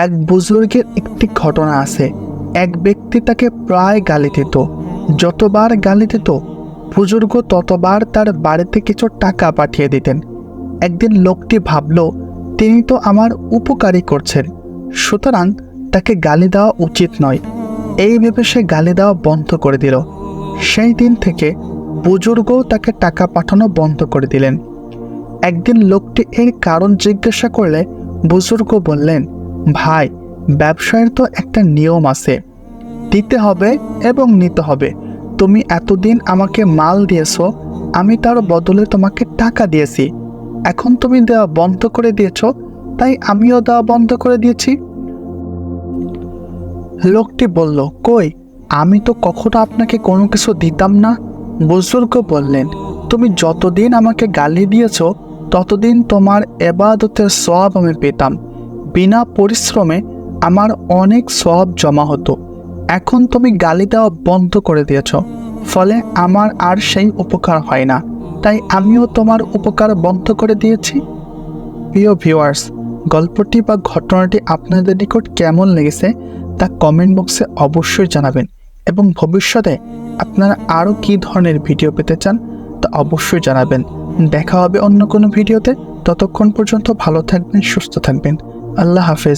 এক বুজুর্গের একটি ঘটনা আছে। এক ব্যক্তি তাকে প্রায় গালি দিত। যতবার গালি দিত বুজুর্গ ততবার তার বাড়িতে কিছু টাকা পাঠিয়ে দিতেন। একদিন লোকটি ভাবল, তিনি তো আমার উপকারই করছেন, সুতরাং তাকে গালি দেওয়া উচিত নয়। এই ভেবে সে গালি দেওয়া বন্ধ করে দিল। সেই দিন থেকে বুজুর্গও তাকে টাকা পাঠানো বন্ধ করে দিলেন। একদিন লোকটি এর কারণ জিজ্ঞাসা করলে বুজুর্গ বললেন, ভাই, ব্যবসায়ের তো একটা নিয়ম আছে, দিতে হবে এবং নিতে হবে। তুমি এতদিন আমাকে মাল দিয়েছো, আমি তার বদলে তোমাকে টাকা দিয়েছি। এখন তুমি দেওয়া বন্ধ করে দিয়েছ, তাই আমিও দেওয়া বন্ধ করে দিয়েছি। লোকটি বলল, কই, আমি তো কখনো আপনাকে কোনো কিছু দিতাম না। বুজুর্গ বললেন, তুমি যতদিন আমাকে গালি দিয়েছ ততদিন তোমার ইবাদতের সওয়াব আমি পেতাম। বিনা পরিশ্রমে আমার অনেক সওয়াব জমা হতো। এখন তুমি গালি দেওয়া বন্ধ করে দিয়েছ, ফলে আমার আর সেই উপকার হয় না, তাই আমিও তোমার উপকার বন্ধ করে দিয়েছি। প্রিয় ভিউয়ার্স, গল্পটি বা ঘটনাটি আপনাদের নিকট কেমন লেগেছে তা কমেন্ট বক্সে অবশ্যই জানাবেন, এবং ভবিষ্যতে আপনারা আরও কী ধরনের ভিডিও পেতে চান তা অবশ্যই জানাবেন। দেখা হবে অন্য কোনো ভিডিওতে। ততক্ষণ পর্যন্ত ভালো থাকবেন, সুস্থ থাকবেন। আল্লাহ হাফেজ।